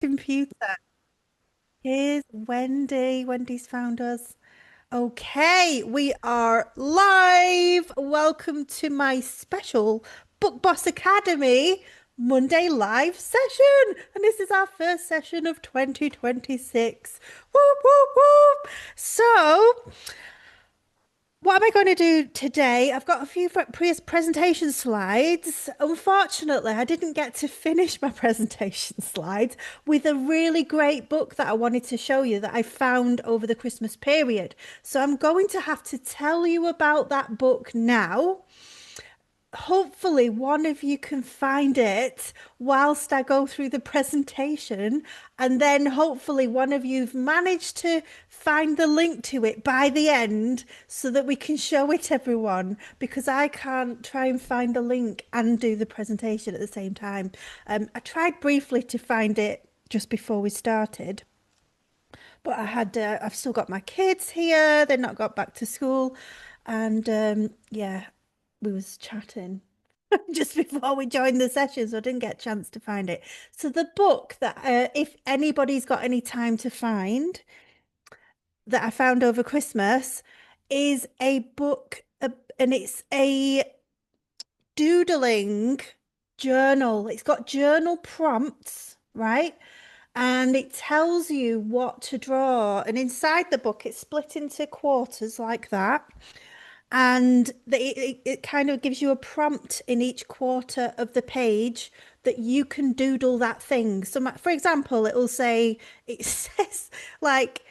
Computer. Here's Wendy. Wendy's found us. Okay, we are live. Welcome to my special Book Boss Academy Monday live session. And this is our first session of 2026. Whoop, whoop, whoop. So, what am I going to do today? I've got a few presentation slides. Unfortunately, I didn't get to finish my presentation slides with a really great book that I wanted to show you that I found over the Christmas period. So I'm going to have to tell you about that book now. Hopefully one of you can find it whilst I go through the presentation, and then hopefully one of you've managed to find the link to it by the end so that we can show it everyone, because I can't try and find the link and do the presentation at the same time. I tried briefly to find it just before we started, but I've still got my kids here. They're not got back to school, and yeah, we was chatting just before we joined the session, so I didn't get a chance to find it. So the book that, if anybody's got any time to find, that I found over Christmas, is a book, and it's a doodling journal. It's got journal prompts, right? And it tells you what to draw. And inside the book, it's split into quarters like that. And it kind of gives you a prompt in each quarter of the page that you can doodle that thing. So, for example, it says like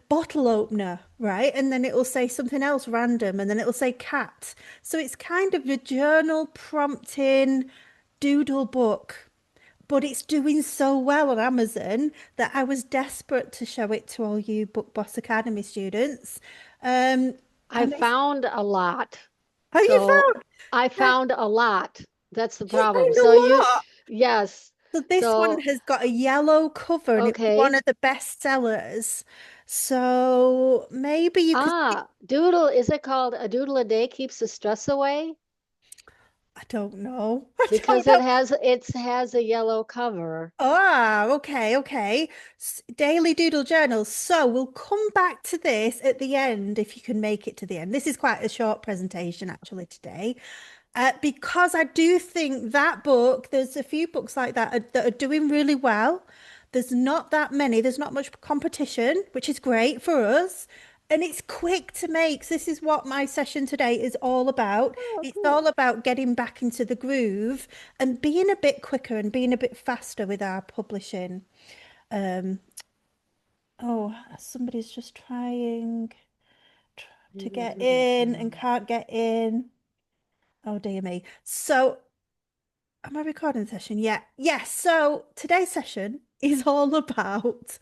bottle opener, right? And then it will say something else random, and then it will say cat. So it's kind of a journal prompting doodle book. But it's doing so well on Amazon that I was desperate to show it to all you Book Boss Academy students. Um, I and they found a lot. Oh, you So found I that found a lot. That's the you problem. found So a you, lot. yes. So this one So, has got a yellow cover and it was one okay. of the best sellers. So maybe you could see, Doodle, is it called a doodle a day keeps the stress away? I don't know. I don't Because know. it has a yellow cover. Ah, okay, okay. Daily Doodle Journal. So we'll come back to this at the end if you can make it to the end. This is quite a short presentation actually today. Because I do think that book, there's a few books like that are doing really well. There's not that many, there's not much competition, which is great for us. And it's quick to make. So this is what my session today is all about. Oh, It's cool. all about getting back into the groove and being a bit quicker and being a bit faster with our publishing. Um, oh, somebody's just trying to Daily get doodle in and journal. can't get in. Oh dear me. So am I recording the session? Yeah. Yes. So today's session is all about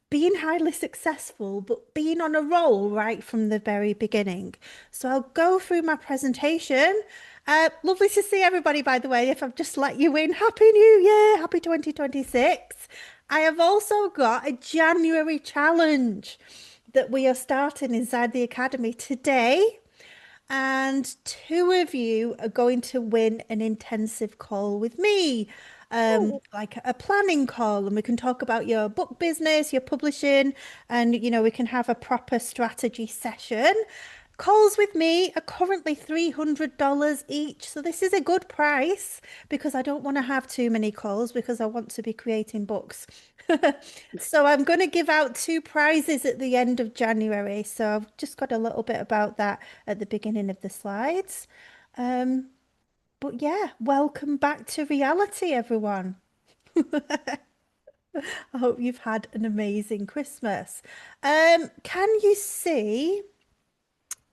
being highly successful, but being on a roll right from the very beginning. So I'll go through my presentation. Lovely to see everybody, by the way. If I've just let you in, Happy New Year, happy 2026. I have also got a January challenge that we are starting inside the Academy today. And two of you are going to win an intensive call with me, Oh, like a planning call, and we can talk about your book business, your publishing, and we can have a proper strategy session. Calls with me are currently $300 each, so this is a good price because I don't want to have too many calls because I want to be creating books. So I'm going to give out two prizes at the end of January. So I've just got a little bit about that at the beginning of the slides. Um, but yeah, welcome back to reality, everyone. I hope you've had an amazing Christmas. Can you see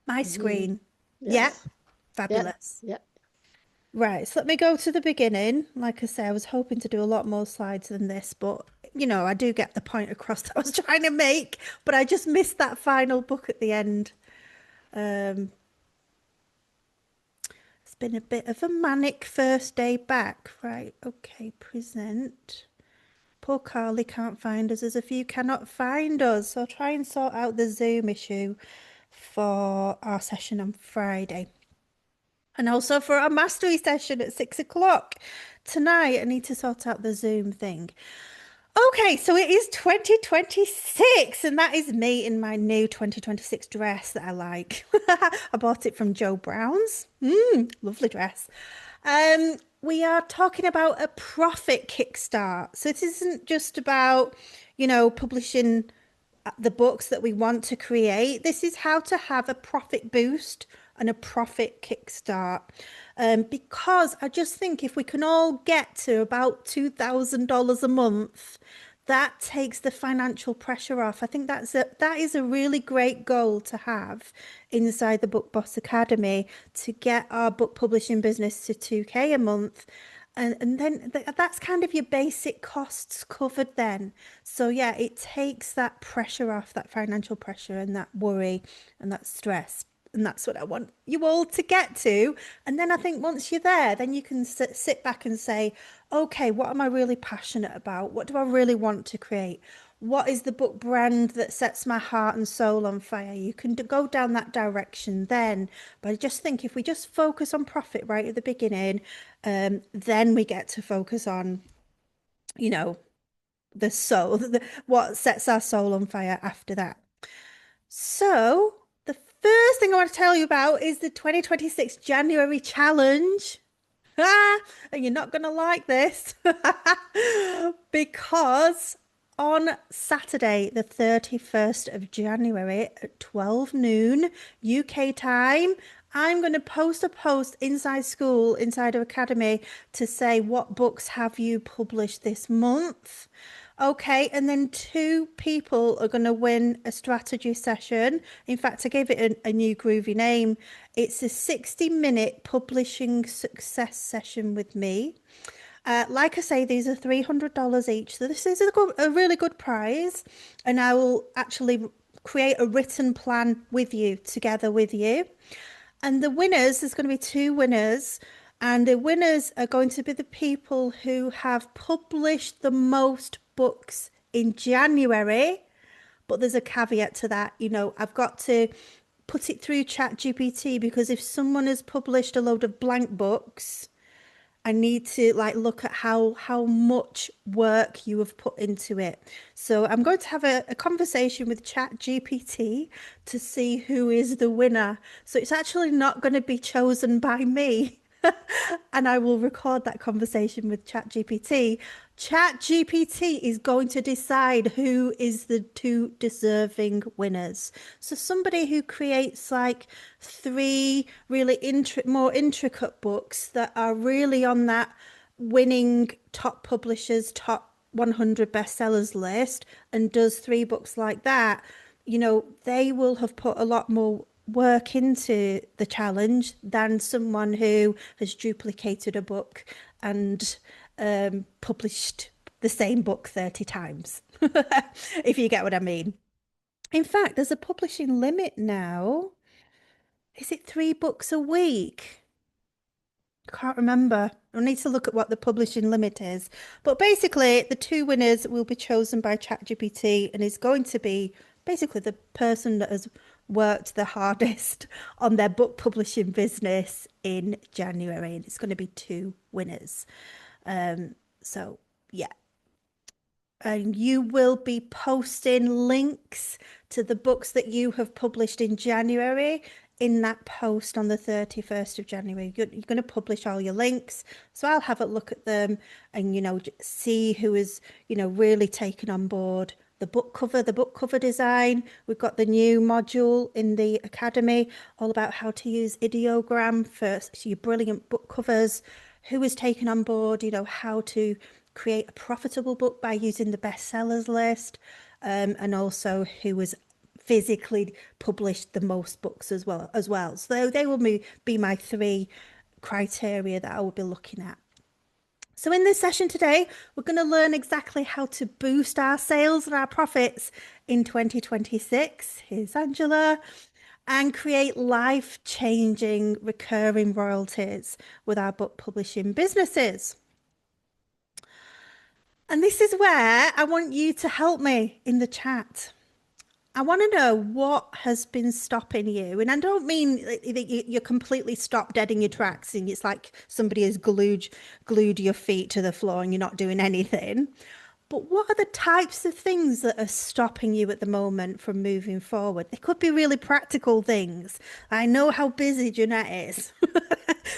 my mhm. screen? Yeah, Yes. Yep. fabulous. Yep. Right, so let me go to the beginning. Like I say, I was hoping to do a lot more slides than this, but I do get the point across that I was trying to make, but I just missed that final book at the end. Um, it's been a bit of a manic first day back. Right, okay, present. Poor Carly can't find us as a few cannot find us. So I'll try and sort out the Zoom issue for our session on Friday. And also for our mastery session at 6 o'clock tonight. I need to sort out the Zoom thing. Okay, so it is 2026, and that is me in my new 2026 dress that I like. I bought it from Joe Brown's. Lovely dress. We are talking about a profit kickstart. So it isn't just about, publishing the books that we want to create. This is how to have a profit boost and a profit kickstart. Because I just think if we can all get to about $2,000 a month, that takes the financial pressure off. I think that is a really great goal to have inside the Book Boss Academy to get our book publishing business to 2K a month. And then that's kind of your basic costs covered then. So yeah, it takes that pressure off, that financial pressure and that worry and that stress. And that's what I want you all to get to. And then I think once you're there, then you can sit back and say, okay, what am I really passionate about? What do I really want to create? What is the book brand that sets my heart and soul on fire? You can go down that direction then. But I just think if we just focus on profit right at the beginning, then we get to focus on, you know, the soul, what sets our soul on fire after that. So, the first thing I want to tell you about is the 2026 January challenge. Ah, and you're not going to like this because on Saturday, the 31st of January at 12 noon UK time, I'm going to post a post inside school, inside our academy to say what books have you published this month. Okay, and then two people are going to win a strategy session. In fact, I gave it a new groovy name. It's a 60-minute publishing success session with me. Like I say, these are $300 each. So this is a really good prize. And I will actually create a written plan with you, together with you. And the winners, there's going to be two winners. And the winners are going to be the people who have published the most books in January. But there's a caveat to that. I've got to put it through ChatGPT because if someone has published a load of blank books, I need to look at how much work you have put into it. So I'm going to have a conversation with ChatGPT to see who is the winner. So it's actually not going to be chosen by me. And I will record that conversation with ChatGPT. ChatGPT is going to decide who is the two deserving winners. So somebody who creates three really more intricate books that are really on that winning top publishers, top 100 bestsellers list and does three books like that, they will have put a lot more work into the challenge than someone who has duplicated a book and published the same book 30 times, if you get what I mean. In fact, there's a publishing limit now. Is it 3 books a week? I can't remember. I need to look at what the publishing limit is. But basically, the two winners will be chosen by ChatGPT and is going to be basically the person that has worked the hardest on their book publishing business in January. And it's going to be two winners. So, yeah. And you will be posting links to the books that you have published in January in that post on the 31st of January. You're going to publish all your links. So I'll have a look at them and, see who is, really taken on board the book cover design. We've got the new module in the Academy all about how to use ideogram for your brilliant book covers. Who is taken on board, how to create a profitable book by using the bestsellers list, and also who has physically published the most books as well. So they will be my 3 criteria that I will be looking at. So in this session today, we're going to learn exactly how to boost our sales and our profits in 2026. Here's Angela. And create life-changing recurring royalties with our book publishing businesses. And this is where I want you to help me in the chat. I want to know what has been stopping you. And I don't mean that you're completely stopped dead in your tracks and it's like somebody has glued your feet to the floor and you're not doing anything. But what are the types of things that are stopping you at the moment from moving forward? They could be really practical things. I know how busy Jeanette is.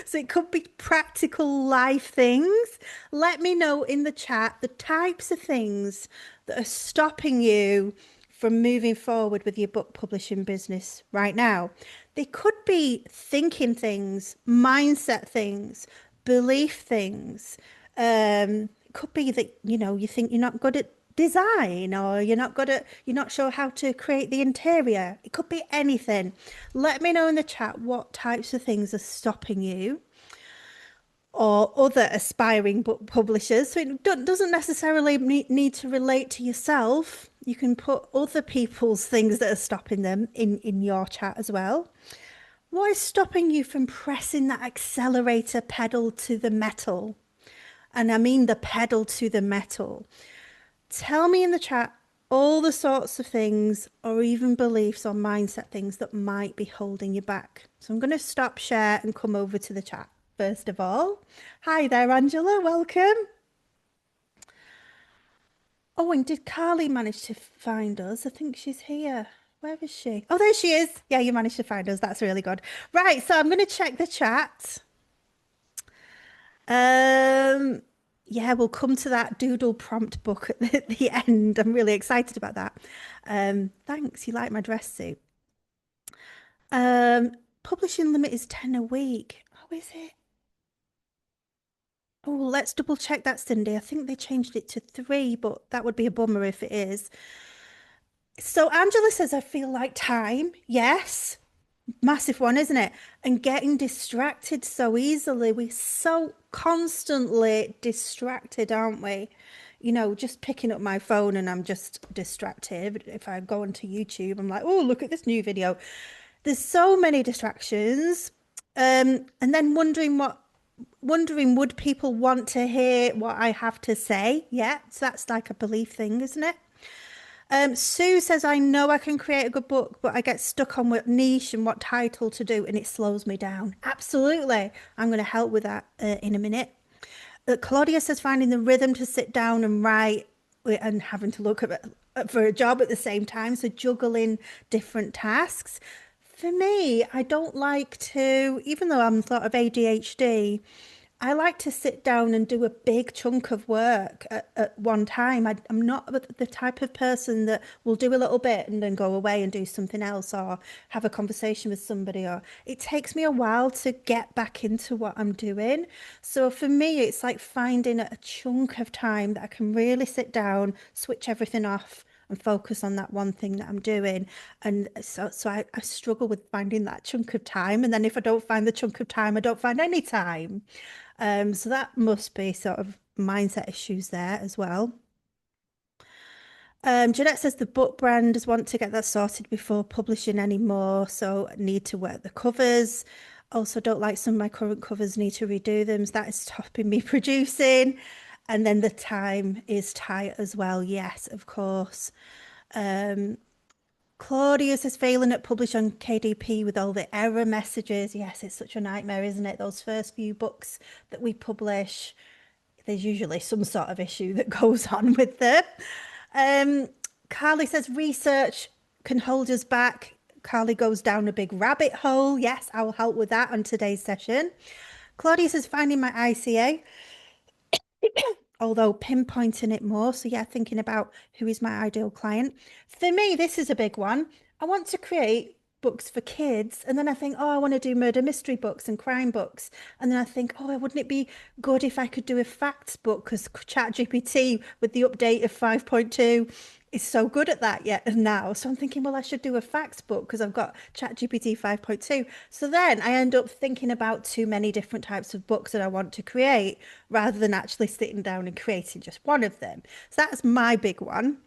So it could be practical life things. Let me know in the chat the types of things that are stopping you from moving forward with your book publishing business right now. They could be thinking things, mindset things, belief things. It could be that, you think you're not good at design, or you're not sure how to create the interior. It could be anything. Let me know in the chat what types of things are stopping you, or other aspiring book publishers. So it doesn't necessarily need to relate to yourself. You can put other people's things that are stopping them in your chat as well. What is stopping you from pressing that accelerator pedal to the metal? And I mean the pedal to the metal. Tell me in the chat all the sorts of things, or even beliefs or mindset things that might be holding you back. So I'm going to stop share and come over to the chat. First of all, hi there, Angela. Welcome. Oh, and did Carly manage to find us? I think she's here. Where is she? Oh, there she is. Yeah, you managed to find us. That's really good. Right, so I'm going to check the chat. Um, yeah, we'll come to that doodle prompt book at the end. I'm really excited about that. Thanks. You like my dress suit. Publishing limit is 10 a week. Oh, is it? Oh, let's double check that, Cindy. I think they changed it to 3, but that would be a bummer if it is. So Angela says, I feel like time. Yes. Massive one, isn't it? And getting distracted so easily. We're so constantly distracted, aren't we? Just picking up my phone and I'm just distracted. If I go onto YouTube, I'm like, oh, look at this new video. There's so many distractions. And then wondering would people want to hear what I have to say? Yeah, so that's like a belief thing, isn't it? Sue says, I know I can create a good book, but I get stuck on what niche and what title to do, and it slows me down. Absolutely. I'm going to help with that in a minute. Claudia says, finding the rhythm to sit down and write and having to look at for a job at the same time. So juggling different tasks. For me, I don't like to, even though I'm sort of ADHD, I like to sit down and do a big chunk of work at one time. I'm not the type of person that will do a little bit and then go away and do something else, or have a conversation with somebody, or it takes me a while to get back into what I'm doing. So for me, it's like finding a chunk of time that I can really sit down, switch everything off, and focus on that one thing that I'm doing. And so I struggle with finding that chunk of time. And then if I don't find the chunk of time, I don't find any time. So that must be sort of mindset issues there as well. Jeanette says the book branders want to get that sorted before publishing anymore, so need to work the covers. Also, don't like some of my current covers, need to redo them. So that is stopping me producing. And then the time is tight as well. Yes, of course. Claudius is failing at publish on KDP with all the error messages. Yes, it's such a nightmare, isn't it? Those first few books that we publish, there's usually some sort of issue that goes on with them. Carly says research can hold us back. Carly goes down a big rabbit hole. Yes, I will help with that on today's session. Claudia says finding my ICA, although pinpointing it more. So yeah, thinking about who is my ideal client. For me, this is a big one. I want to create books for kids, and then I think, oh, I want to do murder mystery books and crime books, and then I think, oh, wouldn't it be good if I could do a facts book, because ChatGPT with the update of 5.2 is so good at that yet and now. So I'm thinking, well, I should do a facts book because I've got ChatGPT 5.2. So then I end up thinking about too many different types of books that I want to create, rather than actually sitting down and creating just one of them. So that's my big one.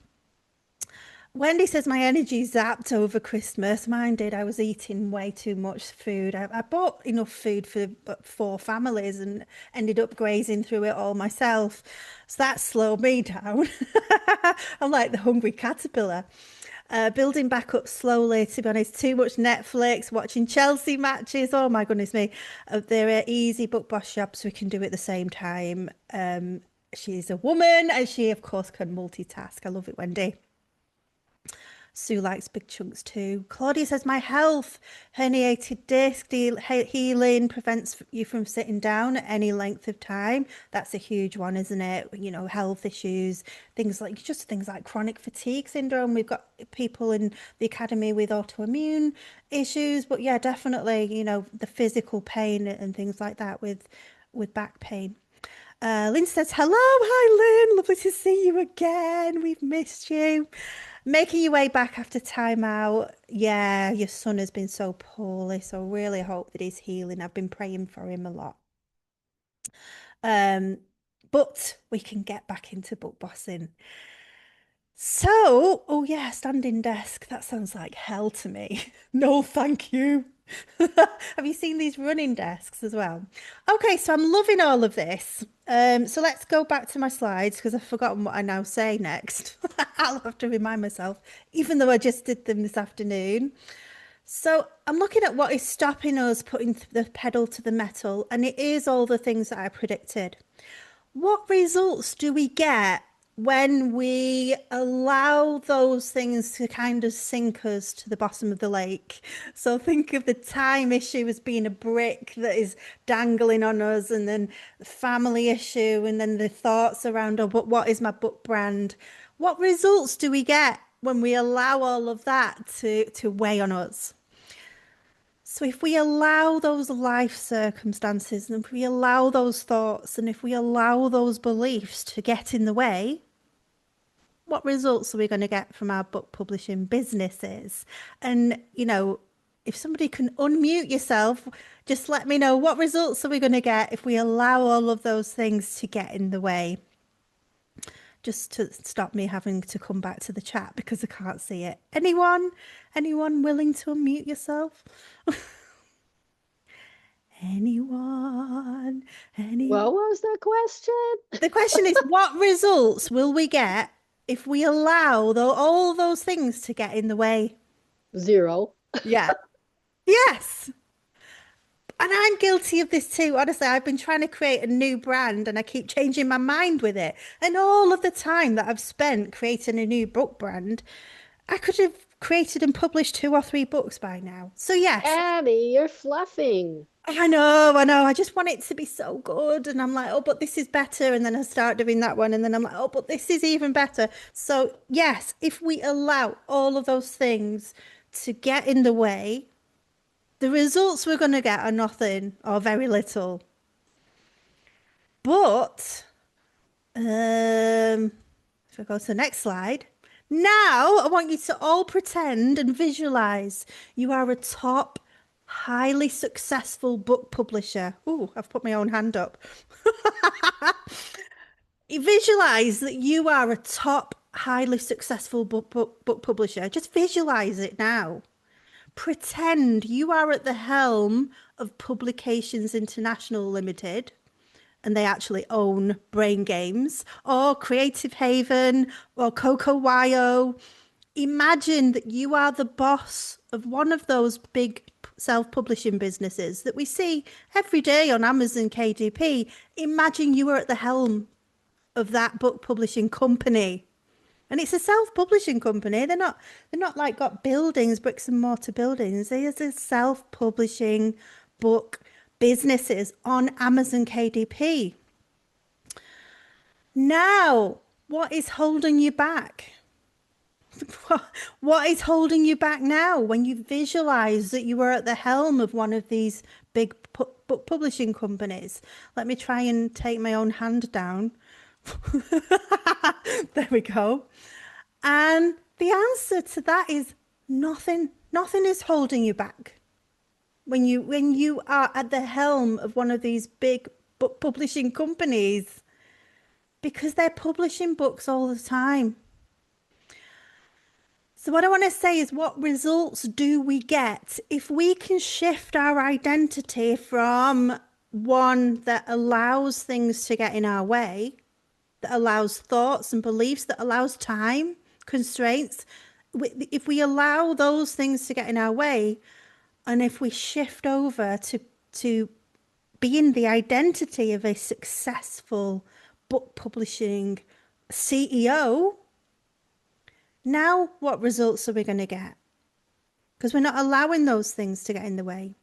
Wendy says my energy zapped over Christmas. Mine did. I was eating way too much food. I bought enough food for 4 families and ended up grazing through it all myself. So that slowed me down. I'm like the hungry caterpillar. Building back up slowly, to be honest. Too much Netflix, watching Chelsea matches. Oh my goodness me. There are easy book boss jobs we can do at the same time. She's a woman and she, of course, can multitask. I love it, Wendy. Sue likes big chunks too. Claudia says, my health, herniated disc healing prevents you from sitting down at any length of time. That's a huge one, isn't it? You know, health issues, things like chronic fatigue syndrome. We've got people in the academy with autoimmune issues, but yeah, definitely, you know, the physical pain and things like that with back pain. Lynn says, hello. Hi, Lynn. Lovely to see you again. We've missed you. Making your way back after time out. Yeah, your son has been so poorly, so really hope that he's healing. I've been praying for him a lot. Um, but we can get back into book bossing. So, oh yeah, standing desk. That sounds like hell to me. No, thank you. Have you seen these running desks as well? Okay, so I'm loving all of this. So let's go back to my slides because I've forgotten what I now say next. I'll have to remind myself, even though I just did them this afternoon. So I'm looking at what is stopping us putting the pedal to the metal, and it is all the things that I predicted. What results do we get when we allow those things to kind of sink us to the bottom of the lake? So think of the time issue as being a brick that is dangling on us, and then the family issue, and then the thoughts around, oh, but what is my book brand? What results do we get when we allow all of that to weigh on us? So if we allow those life circumstances and if we allow those thoughts and if we allow those beliefs to get in the way, what results are we going to get from our book publishing businesses? And, you know, if somebody can unmute yourself, just let me know what results are we going to get if we allow all of those things to get in the way. Just to stop me having to come back to the chat because I can't see it. Anyone? Anyone willing to unmute yourself? Anyone? What Anyone? was the question? The question is, what results will we get if we allow all those things to get in the way? Zero. Yeah. Yes. And I'm guilty of this too. Honestly, I've been trying to create a new brand and I keep changing my mind with it. And all of the time that I've spent creating a new book brand, I could have created and published 2 or 3 books by now. So, yes, Abby, you're fluffing. I know, I know. I just want it to be so good. And I'm like, oh, but this is better. And then I start doing that one. And then I'm like, oh, but this is even better. So, yes, if we allow all of those things to get in the way, the results we're going to get are nothing or very little. But, if I go to the next slide, now I want you to all pretend and visualize you are a top, highly successful book publisher. Oh, I've put my own hand up. You visualize that you are a top, highly successful book publisher. Just visualize it now. Pretend you are at the helm of Publications International Limited and they actually own Brain Games or Creative Haven or Coco YO. Imagine that you are the boss of one of those big self-publishing businesses that we see every day on Amazon KDP. Imagine you are at the helm of that book publishing company. And it's a self-publishing company. They're not like got buildings, bricks and mortar buildings. They're self-publishing book businesses on Amazon KDP. Now, what is holding you back? What is holding you back now when you visualize that you are at the helm of one of these big book publishing companies? Let me try and take my own hand down. There we go. And the answer to that is nothing. Nothing is holding you back. When you are at the helm of one of these big book publishing companies, because they're publishing books all the time. So what I want to say is, what results do we get if we can shift our identity from one that allows things to get in our way, that allows thoughts and beliefs, that allows time constraints. If we allow those things to get in our way, and if we shift over to being the identity of a successful book publishing CEO, now what results are we going to get? Because we're not allowing those things to get in the way.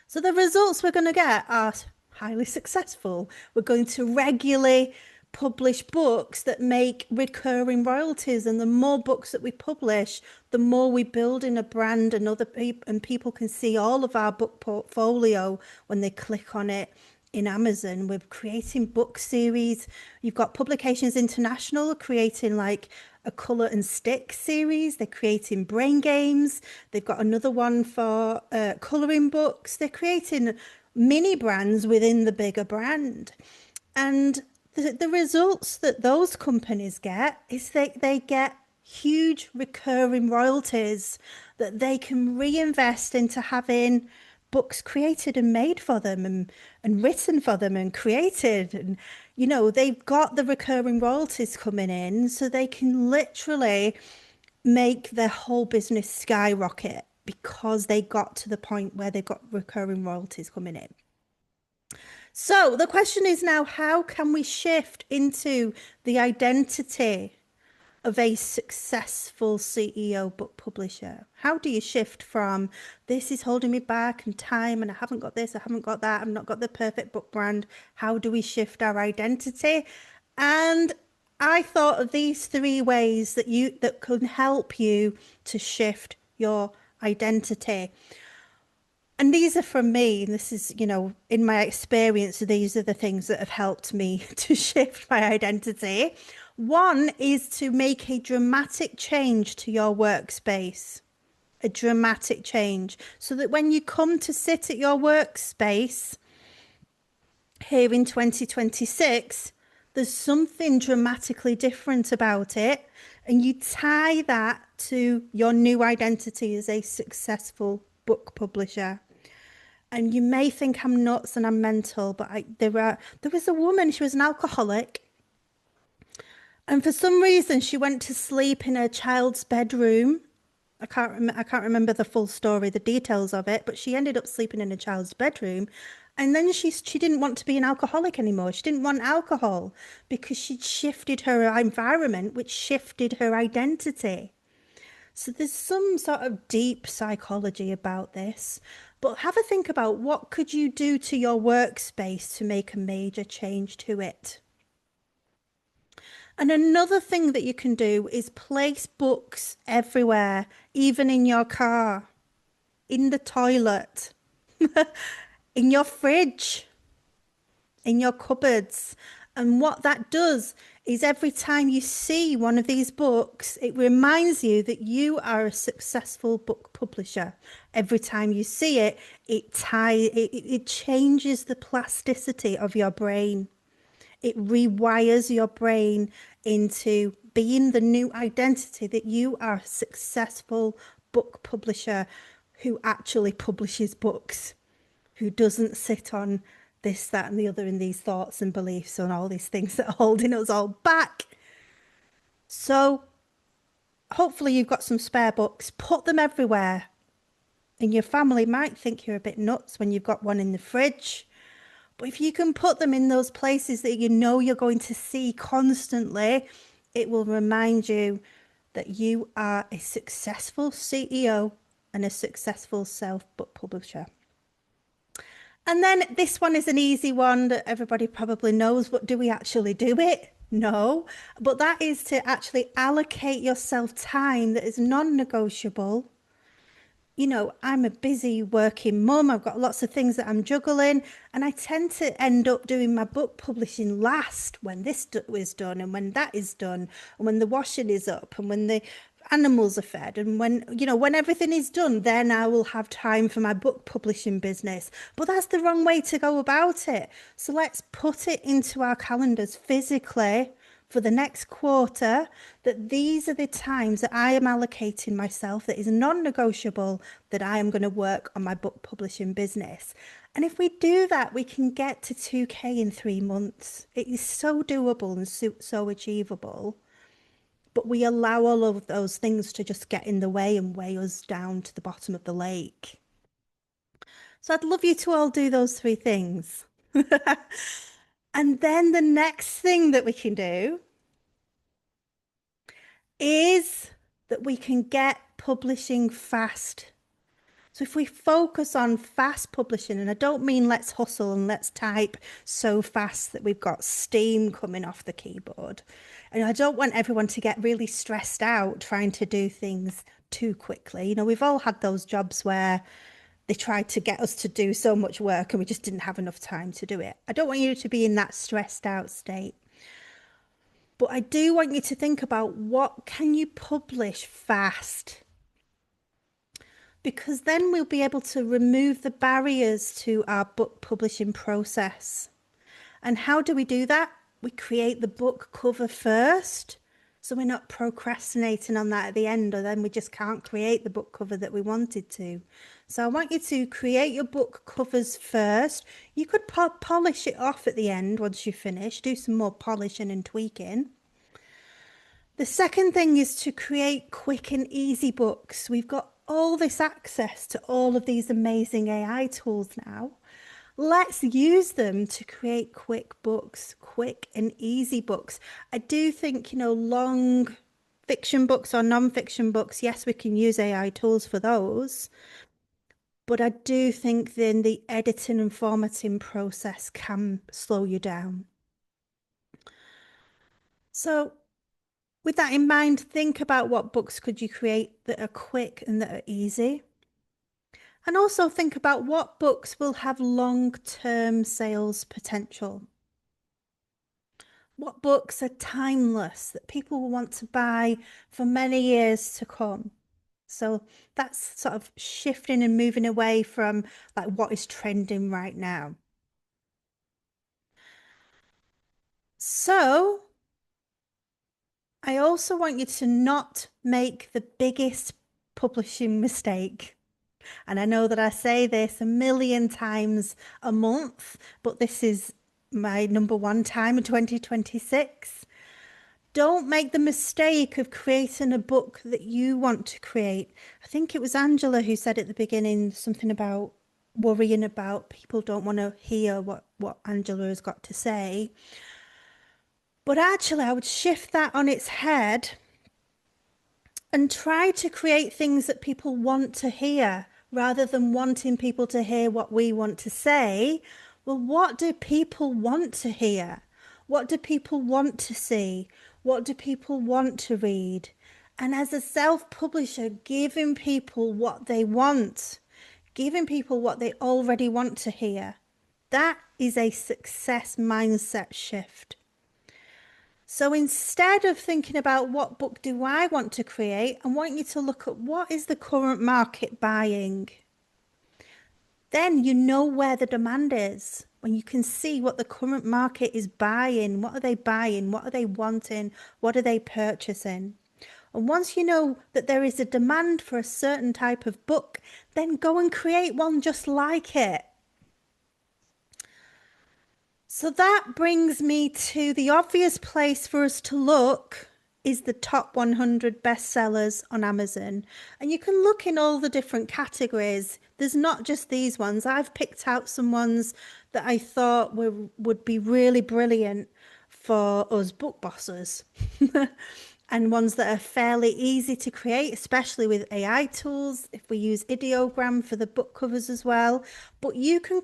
So the results we're going to get are highly successful. We're going to regularly publish books that make recurring royalties, and the more books that we publish, the more we build in a brand, and other people and people can see all of our book portfolio when they click on it in Amazon. We're creating book series. You've got Publications International creating like a colour and stick series. They're creating brain games. They've got another one for colouring books. They're creating mini brands within the bigger brand. And the results that those companies get is they get huge recurring royalties that they can reinvest into having books created and made for them, and written for them and created. And, they've got the recurring royalties coming in, so they can literally make their whole business skyrocket because they got to the point where they've got recurring royalties coming in. So the question is now, how can we shift into the identity of a successful CEO book publisher? How do you shift from this is holding me back and time, and I haven't got this, I haven't got that, I've not got the perfect book brand? How do we shift our identity? And I thought of these three ways that can help you to shift your identity. And these are from me. This is, in my experience, these are the things that have helped me to shift my identity. One is to make a dramatic change to your workspace, a dramatic change, so that when you come to sit at your workspace here in 2026, there's something dramatically different about it. And you tie that to your new identity as a successful book publisher. And you may think I'm nuts and I'm mental, but there was a woman, she was an alcoholic. And for some reason, she went to sleep in her child's bedroom. I can't remember the full story, the details of it, but she ended up sleeping in a child's bedroom. And then she didn't want to be an alcoholic anymore. She didn't want alcohol because she'd shifted her environment, which shifted her identity. So there's some sort of deep psychology about this. But have a think about what could you do to your workspace to make a major change to it. And another thing that you can do is place books everywhere, even in your car, in the toilet, in your fridge, in your cupboards. And what that does is every time you see one of these books, it reminds you that you are a successful book publisher. Every time you see it, it changes the plasticity of your brain. It rewires your brain into being the new identity that you are a successful book publisher who actually publishes books, who doesn't sit on this, that, and the other, and these thoughts and beliefs and all these things that are holding us all back. So hopefully you've got some spare books. Put them everywhere. And your family might think you're a bit nuts when you've got one in the fridge. But if you can put them in those places that you know you're going to see constantly, it will remind you that you are a successful CEO and a successful self-book publisher. And then this one is an easy one that everybody probably knows, but do we actually do it? No. But that is to actually allocate yourself time that is non-negotiable. I'm a busy working mum. I've got lots of things that I'm juggling, and I tend to end up doing my book publishing last when this is done, and when that is done, and when the washing is up, and when the animals are fed, and when everything is done, then I will have time for my book publishing business. But that's the wrong way to go about it. So let's put it into our calendars physically for the next quarter, that these are the times that I am allocating myself, that is non-negotiable, that I am going to work on my book publishing business. And if we do that, we can get to 2K in 3 months. It is so doable and so achievable. But we allow all of those things to just get in the way and weigh us down to the bottom of the lake. So I'd love you to all do those 3 things. And then the next thing that we can do is that we can get publishing fast. So if we focus on fast publishing, and I don't mean let's hustle and let's type so fast that we've got steam coming off the keyboard. And I don't want everyone to get really stressed out trying to do things too quickly. You know, we've all had those jobs where they tried to get us to do so much work and we just didn't have enough time to do it. I don't want you to be in that stressed out state. But I do want you to think about what can you publish fast? Because then we'll be able to remove the barriers to our book publishing process. And how do we do that? We create the book cover first. So we're not procrastinating on that at the end, or then we just can't create the book cover that we wanted to. So I want you to create your book covers first. You could polish it off at the end once you finish, do some more polishing and tweaking. The second thing is to create quick and easy books. We've got all this access to all of these amazing AI tools now. Let's use them to create quick books, quick and easy books. I do think, long fiction books or non-fiction books, yes, we can use AI tools for those. But I do think then the editing and formatting process can slow you down. So with that in mind, think about what books could you create that are quick and that are easy. And also think about what books will have long-term sales potential. What books are timeless that people will want to buy for many years to come? So that's sort of shifting and moving away from like what is trending right now. So I also want you to not make the biggest publishing mistake. And I know that I say this a million times a month, but this is my number one time in 2026. Don't make the mistake of creating a book that you want to create. I think it was Angela who said at the beginning something about worrying about people don't want to hear what Angela has got to say. But actually, I would shift that on its head and try to create things that people want to hear rather than wanting people to hear what we want to say. Well, what do people want to hear? What do people want to see? What do people want to read? And as a self-publisher, giving people what they want, giving people what they already want to hear, that is a success mindset shift. So instead of thinking about what book do I want to create, I want you to look at what is the current market buying. Then you know where the demand is. When you can see what the current market is buying, what are they buying? What are they wanting? What are they purchasing? And once you know that there is a demand for a certain type of book, then go and create one just like it. So that brings me to the obvious place for us to look is the top 100 bestsellers on Amazon. And you can look in all the different categories. There's not just these ones. I've picked out some ones that I thought would be really brilliant for us book bosses. And ones that are fairly easy to create, especially with AI tools, if we use ideogram for the book covers as well. But you can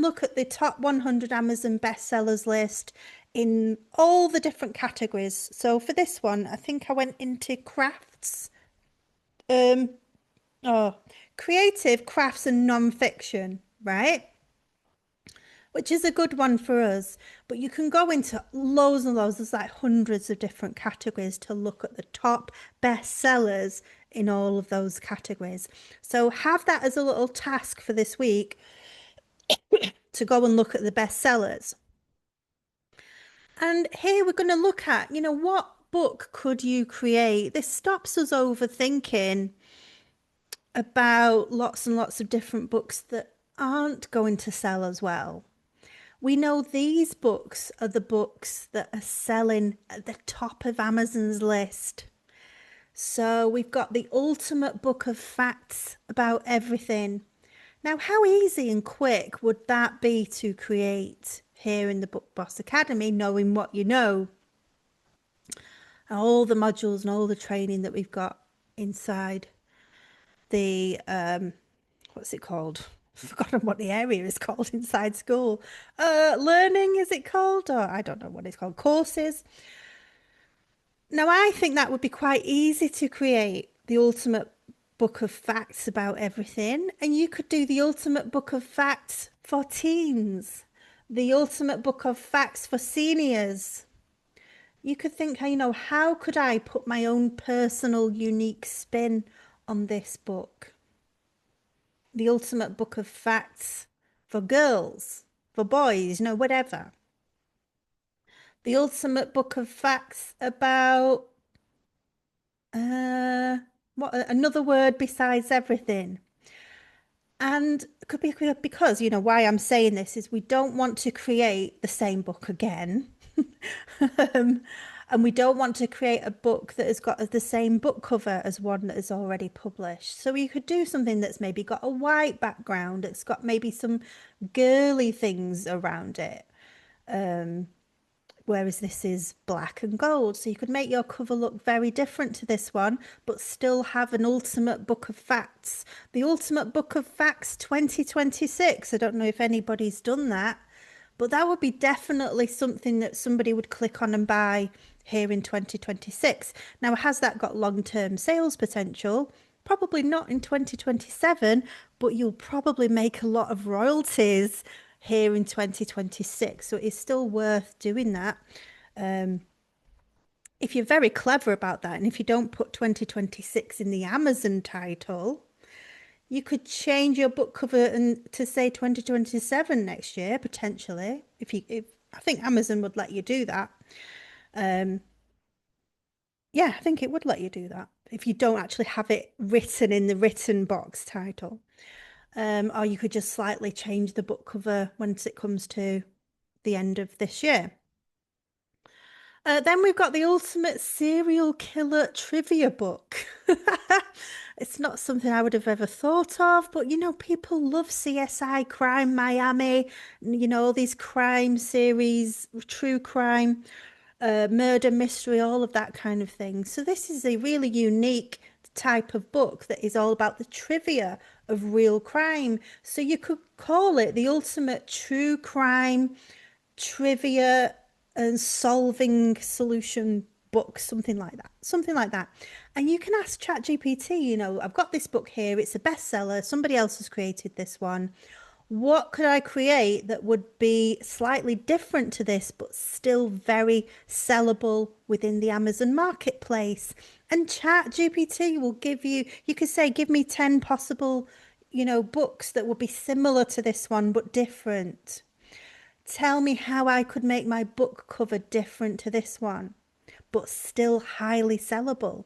look at the top 100 Amazon bestsellers list in all the different categories. So for this one, I think I went into crafts, um, oh, creative crafts and non-fiction, right? Which is a good one for us. But you can go into loads and loads, there's like hundreds of different categories to look at the top bestsellers in all of those categories. So have that as a little task for this week to go and look at the bestsellers. And here we're going to look at, what book could you create? This stops us overthinking about lots and lots of different books that aren't going to sell as well. We know these books are the books that are selling at the top of Amazon's list. So we've got the ultimate book of facts about everything. Now, how easy and quick would that be to create? here in the Book Boss Academy, knowing what you know, and all the modules and all the training that we've got inside the what's it called? I've forgotten what the area is called inside school. Learning, is it called? Or I don't know what it's called. Courses. Now, I think that would be quite easy to create the ultimate book of facts about everything. And you could do the ultimate book of facts for teens, the ultimate book of facts for seniors. You could think, how could I put my own personal, unique spin on this book? The ultimate book of facts for girls, for boys, whatever. The ultimate book of facts about what another word besides everything. And it could be because, why I'm saying this is we don't want to create the same book again. um, and we don't want to create a book that has got the same book cover as one that is already published. So you could do something that's maybe got a white background, it's got maybe some girly things around it. Whereas this is black and gold. So you could make your cover look very different to this one, but still have an ultimate book of facts. The ultimate book of facts 2026. I don't know if anybody's done that, but that would be definitely something that somebody would click on and buy here in 2026. Now, has that got long-term sales potential? Probably not in 2027, but you'll probably make a lot of royalties here in 2026. So it's still worth doing that. If you're very clever about that, and if you don't put 2026 in the Amazon title, you could change your book cover and to say 2027 next year, potentially. If I think Amazon would let you do that. Yeah, I think it would let you do that if you don't actually have it written in the written box title. Or you could just slightly change the book cover once it comes to the end of this year. Then we've got the ultimate serial killer trivia book. It's not something I would have ever thought of, but people love CSI, Crime Miami, all these crime series, true crime, murder mystery, all of that kind of thing. So this is a really unique type of book that is all about the trivia of real crime. So you could call it the ultimate true crime trivia and solving solution book, something like that. Something like that. And you can ask ChatGPT, I've got this book here, it's a bestseller, somebody else has created this one. What could I create that would be slightly different to this, but still very sellable within the Amazon marketplace? And ChatGPT will give you, you could say, give me 10 possible, books that would be similar to this one, but different. Tell me how I could make my book cover different to this one, but still highly sellable.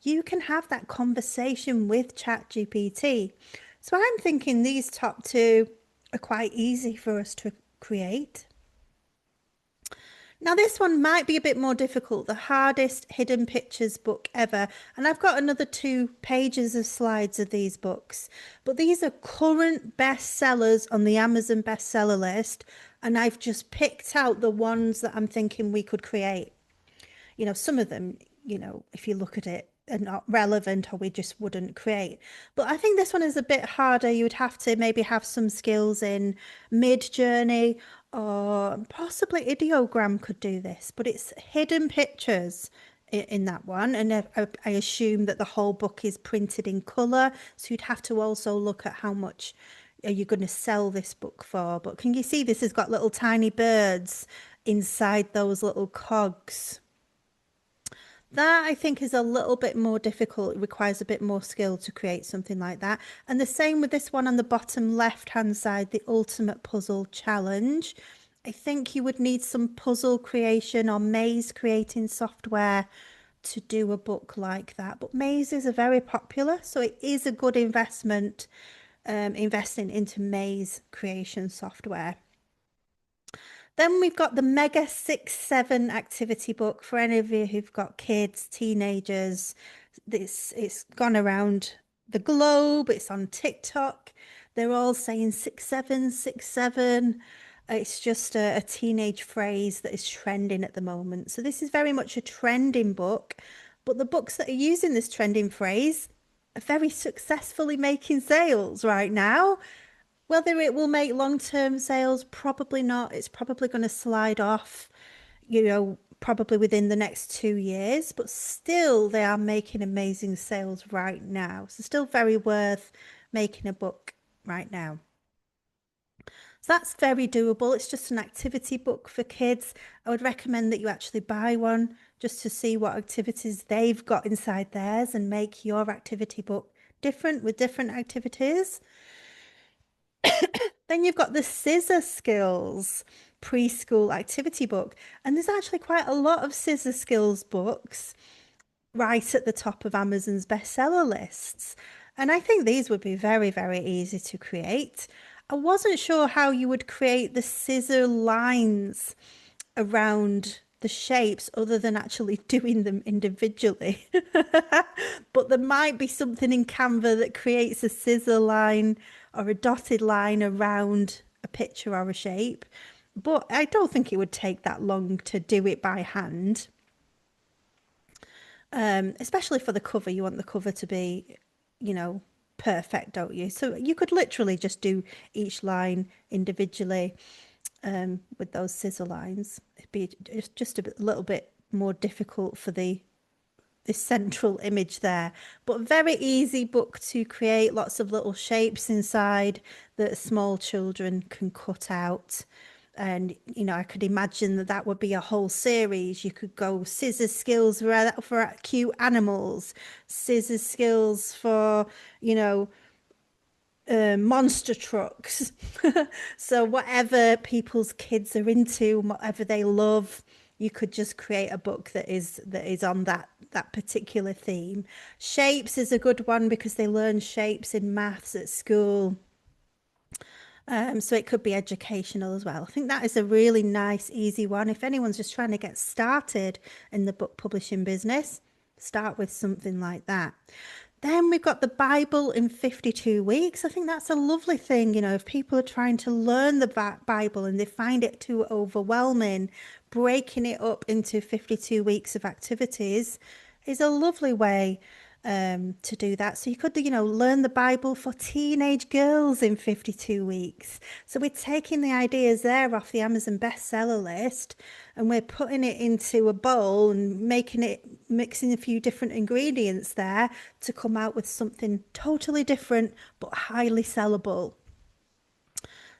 You can have that conversation with ChatGPT. So I'm thinking these top two are quite easy for us to create. Now, this one might be a bit more difficult, the hardest hidden pictures book ever. And I've got another 2 pages of slides of these books, but these are current bestsellers on the Amazon bestseller list. And I've just picked out the ones that I'm thinking we could create. Some of them, if you look at it, are not relevant or we just wouldn't create. But I think this one is a bit harder. You would have to maybe have some skills in Mid-Journey or possibly Ideogram could do this, but it's hidden pictures in that one. And I assume that the whole book is printed in color. So you'd have to also look at how much are you going to sell this book for. But can you see this has got little tiny birds inside those little cogs? That I think is a little bit more difficult. It requires a bit more skill to create something like that. And the same with this one on the bottom left-hand side, the Ultimate Puzzle Challenge. I think you would need some puzzle creation or maze creating software to do a book like that. But mazes are very popular, so it is a good investment, investing into maze creation software. Then we've got the Mega 6-7 activity book for any of you who've got kids, teenagers. It's gone around the globe. It's on TikTok. They're all saying 6-7, 6-7. It's just a teenage phrase that is trending at the moment. So this is very much a trending book, but the books that are using this trending phrase are very successfully making sales right now. Whether it will make long-term sales, probably not. It's probably going to slide off, probably within the next 2 years, but still they are making amazing sales right now. So still very worth making a book right now. So that's very doable. It's just an activity book for kids. I would recommend that you actually buy one just to see what activities they've got inside theirs and make your activity book different with different activities. Then you've got the Scissor Skills preschool activity book. And there's actually quite a lot of scissor skills books right at the top of Amazon's bestseller lists. And I think these would be very, very easy to create. I wasn't sure how you would create the scissor lines around the shapes other than actually doing them individually. But there might be something in Canva that creates a scissor line or a dotted line around a picture or a shape. But I don't think it would take that long to do it by hand. Especially for the cover, you want the cover to be, you know, perfect, don't you? So you could literally just do each line individually with those scissor lines. It'd be just a little bit more difficult for this central image there, but very easy book to create. Lots of little shapes inside that small children can cut out. And I could imagine that that would be a whole series. You could go scissor skills for cute animals, scissor skills for you know monster trucks. So whatever people's kids are into, whatever they love, you could just create a book that is on that particular theme. Shapes is a good one because they learn shapes in maths at school. So it could be educational as well. I think that is a really nice, easy one. If anyone's just trying to get started in the book publishing business, start with something like that. Then we've got the Bible in 52 weeks. I think that's a lovely thing. If people are trying to learn the Bible and they find it too overwhelming, breaking it up into 52 weeks of activities is a lovely way to do that. So you could, learn the Bible for teenage girls in 52 weeks. So we're taking the ideas there off the Amazon bestseller list and we're putting it into a bowl and mixing a few different ingredients there to come out with something totally different but highly sellable.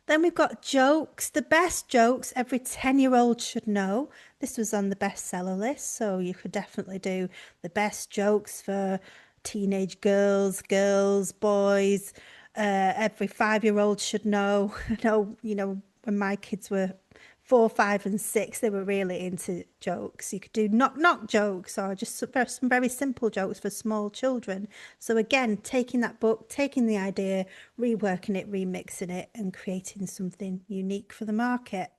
Then we've got jokes, the best jokes every 10-year-old should know. This was on the bestseller list, so you could definitely do the best jokes for teenage girls, boys. Every 5-year-old should know. I know, when my kids were 4, 5, and 6, they were really into jokes. You could do knock jokes or just some very simple jokes for small children. So again, taking that book, taking the idea, reworking it, remixing it, and creating something unique for the market.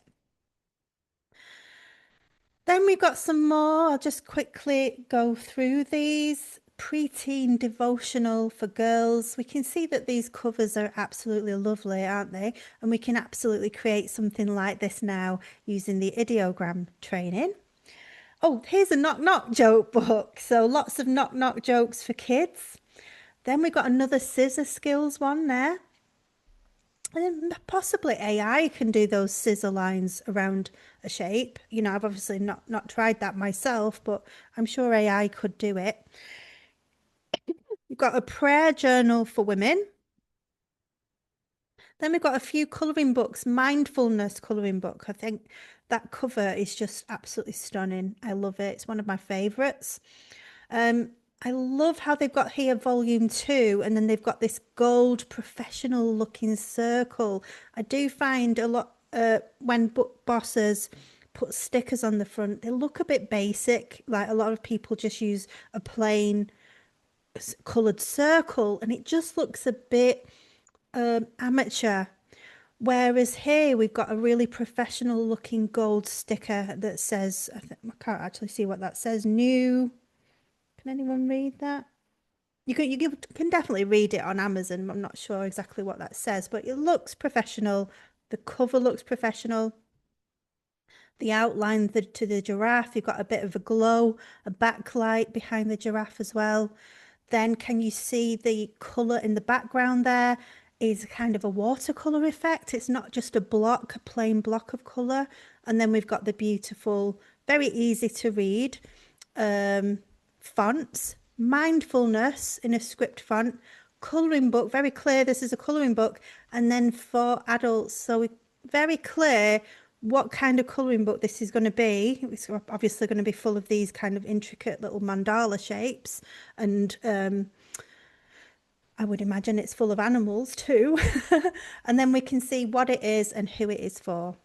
Then we've got some more. I'll just quickly go through these. Preteen devotional for girls. We can see that these covers are absolutely lovely, aren't they? And we can absolutely create something like this now using the ideogram training. Oh, here's a knock knock joke book. So lots of knock knock jokes for kids. Then we've got another scissor skills one there. And then possibly AI can do those scissor lines around a shape. I've obviously not tried that myself, but I'm sure AI could do it. We've got a prayer journal for women. Then we've got a few colouring books, mindfulness colouring book. I think that cover is just absolutely stunning. I love it. It's one of my favourites. I love how they've got here volume 2 and then they've got this gold professional looking circle. I do find a lot when book bosses put stickers on the front, they look a bit basic. Like a lot of people just use a plain coloured circle and it just looks a bit amateur. Whereas here we've got a really professional looking gold sticker that says, I can't actually see what that says, new. Can anyone read that? You can definitely read it on Amazon. I'm not sure exactly what that says, but it looks professional, The cover looks professional. The outline to the giraffe, you've got a bit of a glow, a backlight behind the giraffe as well. Then can you see the colour in the background there is kind of a watercolour effect. It's not just a block, a plain block of colour. And then we've got the beautiful, very easy to read fonts, mindfulness in a script font, colouring book, very clear this is a colouring book, and then for adults, so very clear what kind of colouring book this is going to be. It's obviously going to be full of these kind of intricate little mandala shapes, and I would imagine it's full of animals too. And then we can see what it is and who it is for.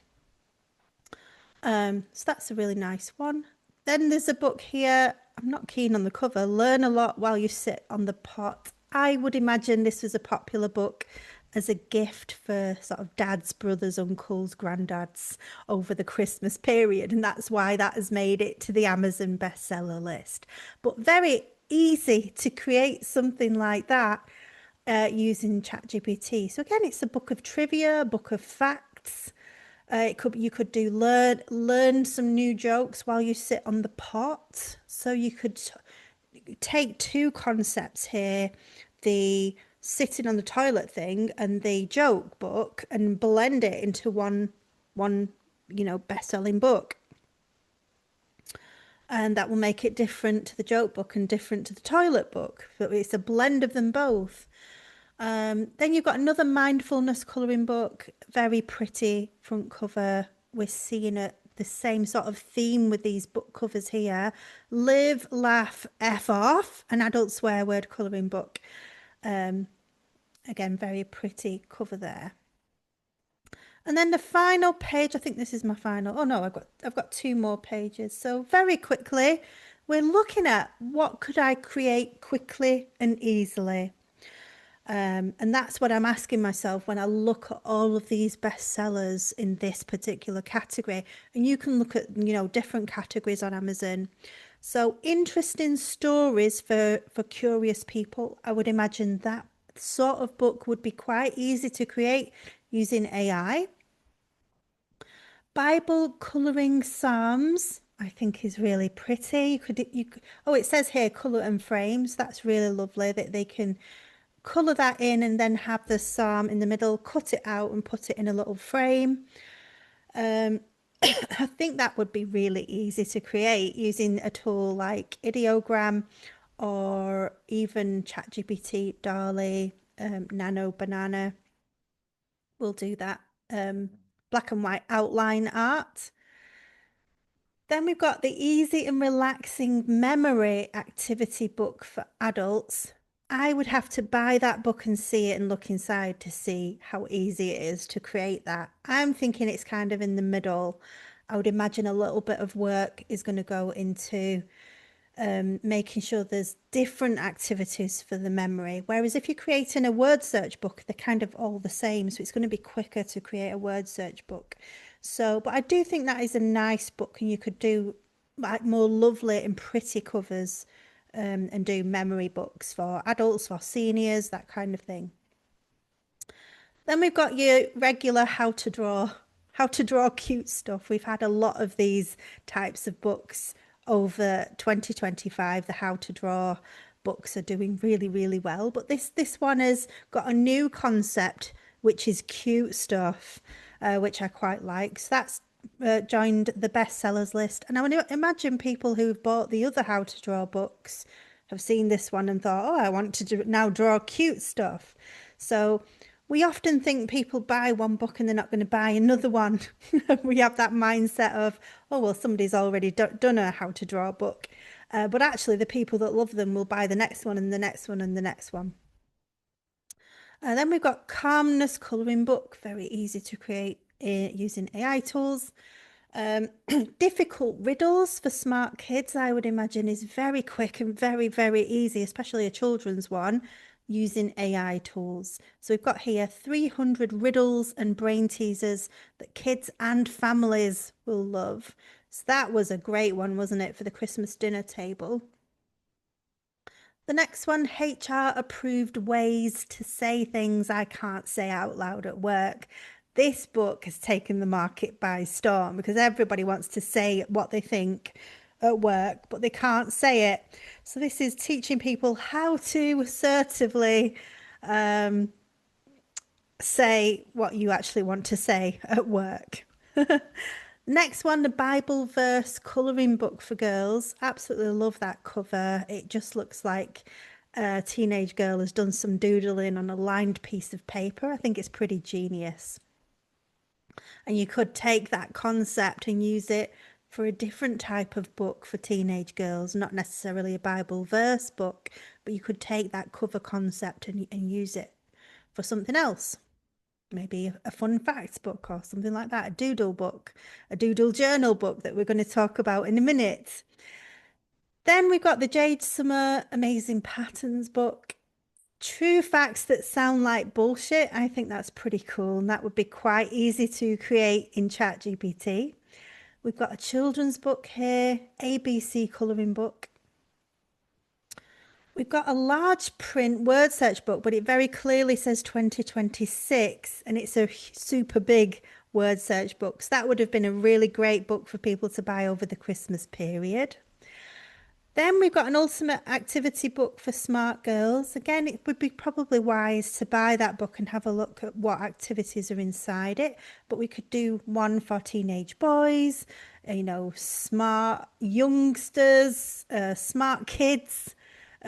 So that's a really nice one. Then there's a book here. I'm not keen on the cover. Learn a lot while you sit on the pot. I would imagine this was a popular book as a gift for sort of dads, brothers, uncles, granddads over the Christmas period. And that's why that has made it to the Amazon bestseller list. But very easy to create something like that using ChatGPT. So again, it's a book of trivia, a book of facts. You could do learn some new jokes while you sit on the pot. So you could take two concepts here, the sitting on the toilet thing and the joke book, and blend it into one best-selling book. And that will make it different to the joke book and different to the toilet book. But it's a blend of them both. Then you've got another mindfulness colouring book, very pretty front cover. We're seeing the same sort of theme with these book covers here. Live, laugh, F off, an adult swear word colouring book. Again, very pretty cover there. And then the final page, I think this is my final. Oh no, I've got two more pages. So very quickly, we're looking at what could I create quickly and easily. And that's what I'm asking myself when I look at all of these bestsellers in this particular category. And you can look at, different categories on Amazon. So interesting stories for curious people. I would imagine that sort of book would be quite easy to create using AI. Bible colouring Psalms, I think is really pretty. Oh, it says here colour and frames. That's really lovely that they can colour that in and then have the psalm in the middle, cut it out and put it in a little frame. I think that would be really easy to create using a tool like Ideogram or even ChatGPT, DALL-E, Nano Banana will do that. Black and white outline art. Then we've got the easy and relaxing memory activity book for adults. I would have to buy that book and see it and look inside to see how easy it is to create that. I'm thinking it's kind of in the middle. I would imagine a little bit of work is going to go into making sure there's different activities for the memory. Whereas if you're creating a word search book, they're kind of all the same. So it's going to be quicker to create a word search book. So, but I do think that is a nice book, and you could do like more lovely and pretty covers and do memory books for adults, for seniors, that kind of thing. Then we've got your regular how to draw cute stuff. We've had a lot of these types of books over 2025. The how to draw books are doing really, really well. But this one has got a new concept, which is cute stuff, which I quite like. So that's joined the bestsellers list. And I would imagine people who've bought the other how to draw books have seen this one and thought, oh, I want to now draw cute stuff. So we often think people buy one book and they're not going to buy another one. We have that mindset of, oh, well, somebody's already done a how to draw book. But actually, the people that love them will buy the next one and the next one and the next one. Then we've got calmness colouring book, very easy to create using AI tools. Difficult riddles for smart kids, I would imagine, is very quick and very, very easy, especially a children's one, using AI tools. So we've got here 300 riddles and brain teasers that kids and families will love. So that was a great one, wasn't it, for the Christmas dinner table? The next one, HR approved ways to say things I can't say out loud at work. This book has taken the market by storm because everybody wants to say what they think at work, but they can't say it. So this is teaching people how to assertively say what you actually want to say at work. Next one, the Bible verse coloring book for girls. Absolutely love that cover. It just looks like a teenage girl has done some doodling on a lined piece of paper. I think it's pretty genius. And you could take that concept and use it for a different type of book for teenage girls, not necessarily a Bible verse book, but you could take that cover concept and use it for something else. Maybe a fun facts book or something like that, a doodle book, a doodle journal book that we're going to talk about in a minute. Then we've got the Jade Summer Amazing Patterns book. True facts that sound like bullshit. I think that's pretty cool, and that would be quite easy to create in ChatGPT. We've got a children's book here, ABC colouring book. We've got a large print word search book, but it very clearly says 2026, and it's a super big word search book. So that would have been a really great book for people to buy over the Christmas period. Then we've got an ultimate activity book for smart girls. Again, it would be probably wise to buy that book and have a look at what activities are inside it. But we could do one for teenage boys, smart youngsters, smart kids.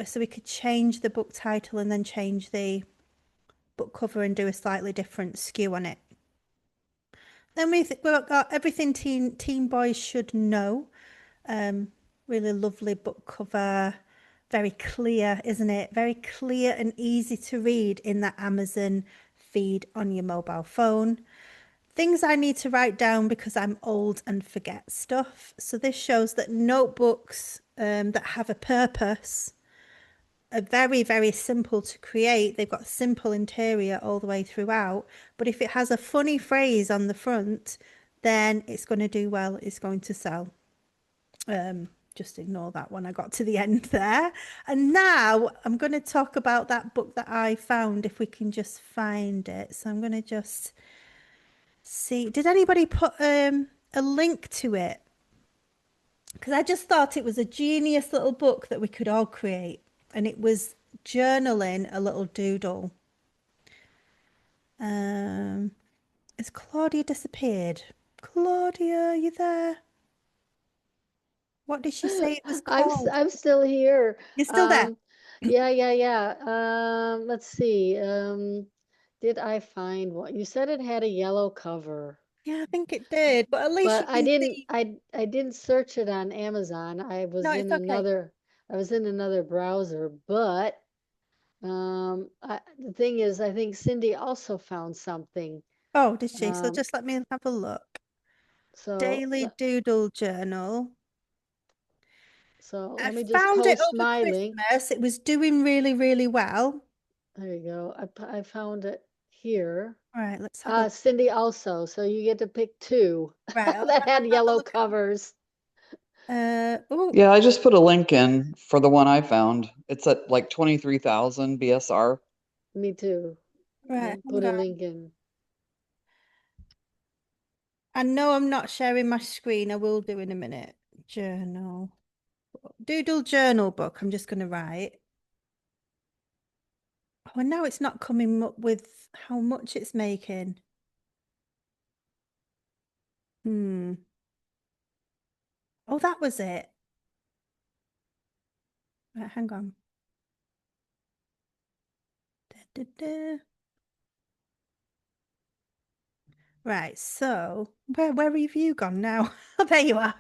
So we could change the book title and then change the book cover and do a slightly different skew on it. Then we've got everything teen boys should know. Really lovely book cover. Very clear, isn't it? Very clear and easy to read in that Amazon feed on your mobile phone. Things I need to write down because I'm old and forget stuff. So this shows that notebooks that have a purpose are very, very simple to create. They've got simple interior all the way throughout. But if it has a funny phrase on the front, then it's going to do well. It's going to sell. Just ignore that one. I got to the end there. And now I'm going to talk about that book that I found, if we can just find it. So I'm going to just see. Did anybody put a link to it? Because I just thought it was a genius little book that we could all create. And it was journaling a little doodle. Um, has Claudia disappeared? Claudia, are you there? What did she say it was called? I'm still here. You're still there? Um, yeah. Let's see. Did I find what you said it had a yellow cover, Yeah, I think it did. But at least you but can see. I didn't search it on Amazon. No, it's okay. I was in another browser, but the thing is, I think Cindy also found something. Oh, did she? So Um, just let me have a look. so Daily le- Doodle Journal. so I let me just found it post over my link. Christmas. It was doing really, really well. There you go. I found it here. All right, let's have a look. Cindy also. So you get to pick two Right, I'm that gonna had have a yellow look at. covers. Oh, Yeah, I just put a link in for the one I found. It's at like 23,000 BSR. Me too. right, Put hang a on. link in. I know I'm not sharing my screen. I will do in a minute. Journal. Doodle journal book. I'm just gonna write. Oh, and now it's not coming up with how much it's making. Hmm. Oh, that was it. Right, hang on. Da, da, da. Right, so where have you gone now? Oh, there you are.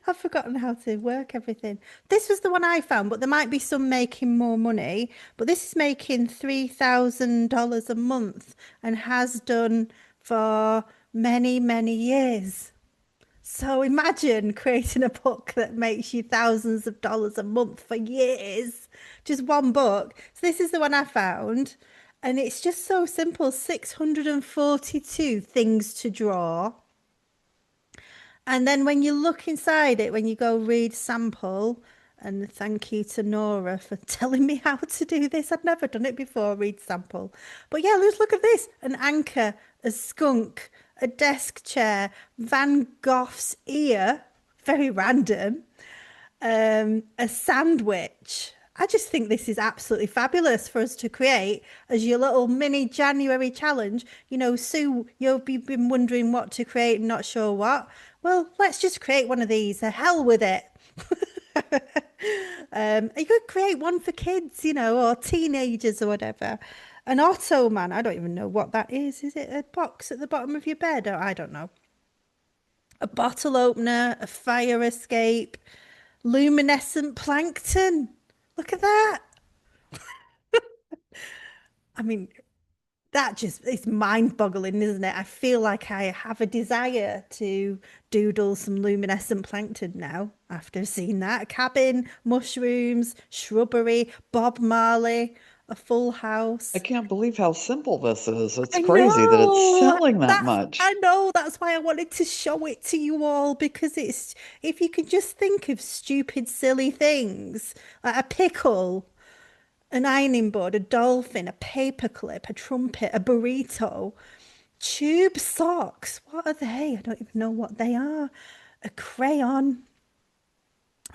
I've forgotten how to work everything. This was the one I found, but there might be some making more money. But this is making $3,000 a month and has done for many, many years. So imagine creating a book that makes you thousands of dollars a month for years. Just one book. So this is the one I found. And it's just so simple. 642 things to draw. And then when you look inside it, when you go read sample, And thank you to Nora for telling me how to do this. I'd never done it before, read sample. But yeah, let's look at this. An anchor, a skunk, a desk chair, Van Gogh's ear, very random, a sandwich. I just think this is absolutely fabulous for us to create as your little mini January challenge. You know, Sue, you've been wondering what to create and not sure what. Well, let's just create one of these. The hell with it. You could create one for kids, you know, or teenagers or whatever. An Ottoman, I don't even know what that is. Is it a box at the bottom of your bed? Or I don't know. A bottle opener, a fire escape, luminescent plankton. Look at that. I mean, that just is mind-boggling, isn't it? I feel like I have a desire to doodle some luminescent plankton now after seeing that. A cabin, mushrooms, shrubbery, Bob Marley, a full I house. can't believe how simple this is. It's I crazy that it's know. selling that That's much. I know. That's why I wanted to show it to you all because it's if you could just think of stupid, silly things like a pickle, an ironing board, a dolphin, a paperclip, a trumpet, a burrito, tube socks. What are they? I don't even know what they are. A crayon,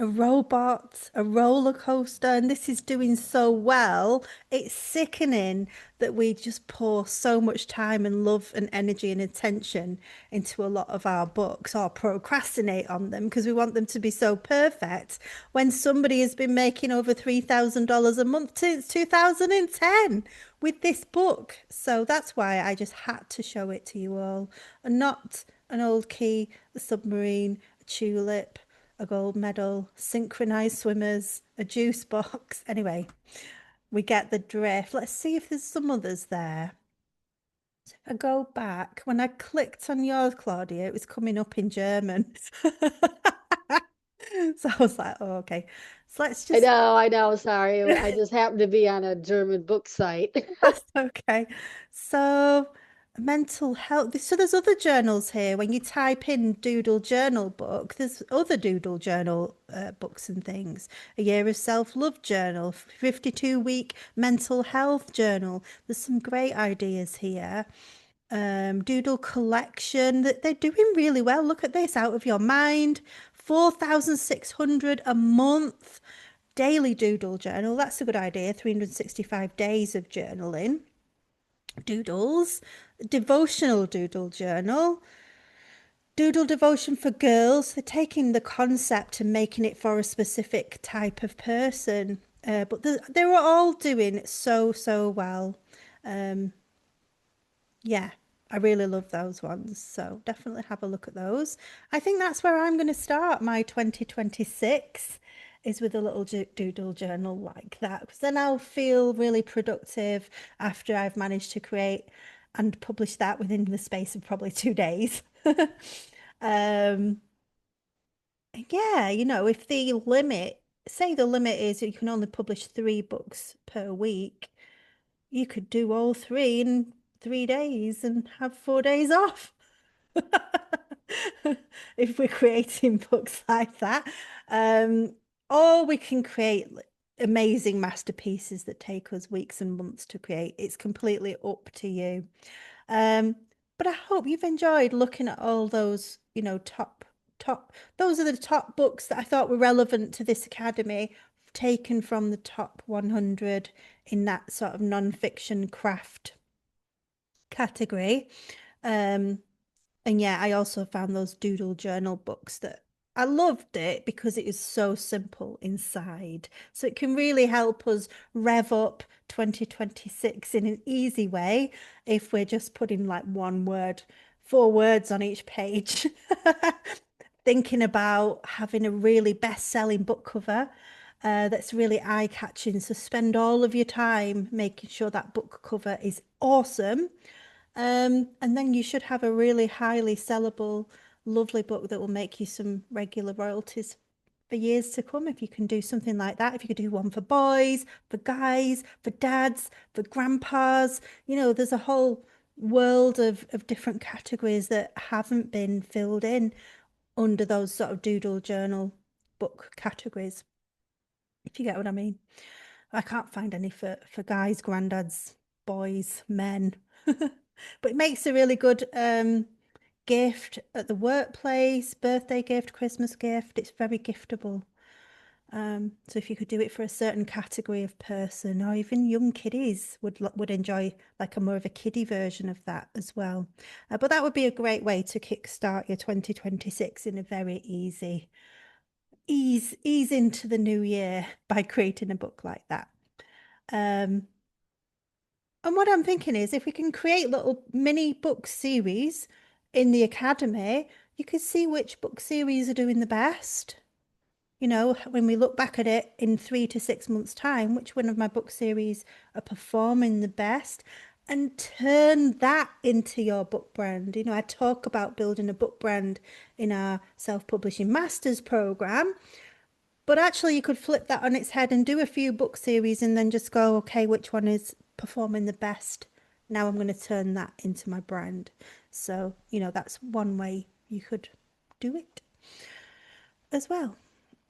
a robot, a roller coaster, and this is doing so well. It's sickening that we just pour so much time and love and energy and attention into a lot of our books or procrastinate on them because we want them to be so perfect when somebody has been making over $3,000 a month since 2010 with this book. So that's why I just had to show it to you all and not an old key, a submarine, a tulip, a gold medal, synchronized swimmers, a juice box. Anyway, we get the drift. Let's see if there's some others there. So if I go back, when I clicked on yours, Claudia, it was coming up in German. So I was like, oh, okay. So let's just I know, sorry. I just happened to be on a German book site. That's okay. So, mental health. So, there's other journals here. When you type in Doodle Journal book, there's other Doodle Journal books and things. A Year of Self-Love Journal, 52-week mental health journal. There's some great ideas here. Doodle collection that they're doing really well. Look at this, Out of Your Mind, 4,600 a month. Daily doodle journal, that's a good idea. 365 days of journaling. Doodles, devotional doodle journal, doodle devotion for girls. They're taking the concept and making it for a specific type of person. But they were all doing so well. Um, yeah, I really love those ones. So definitely have a look at those. I think that's where I'm going to start my 2026 is with a little doodle journal like that because then I'll feel really productive after I've managed to create and publish that within the space of probably 2 days. um, yeah, you know, if the limit, say the limit is you can only publish 3 books per week, you could do all three in 3 days and have 4 days off. If we're creating books like that. Um, or we can create amazing masterpieces that take us weeks and months to create. It's completely up to you. But I hope you've enjoyed looking at all those, you know, those are the top books that I thought were relevant to this academy, taken from the top 100 in that sort of non-fiction craft category. Um, and yeah, I also found those doodle journal books that I loved it because it is so simple inside. So it can really help us rev up 2026 in an easy way if we're just putting like 1 word, 4 words on each page. Thinking about having a really best-selling book cover that's really eye-catching. So spend all of your time making sure that book cover is awesome. And then you should have a really highly sellable, lovely book that will make you some regular royalties for years to come if you can do something like that. If you could do one for boys, for guys, for dads, for grandpas, you know, there's a whole world of different categories that haven't been filled in under those sort of doodle journal book categories. if you get what I mean. I can't find any for guys, granddads, boys, men. But it makes a really good gift at the workplace, birthday gift, Christmas gift. It's very giftable. So if you could do it for a certain category of person, or even young kiddies would enjoy like a more of a kiddie version of that as well. But that would be a great way to kickstart your 2026 in a very ease into the new year by creating a book like that. And what I'm thinking is if we can create little mini book series in the academy, you could see which book series are doing the best. You know, when we look back at it in 3 to 6 months' time, which one of my book series are performing the best, and turn that into your book brand. You know, I talk about building a book brand in our self-publishing masters program, but actually you could flip that on its head and do a few book series and then just go, okay, which one is performing the best? Now I'm going to turn that into my brand. So, you know, that's one way you could do it as well.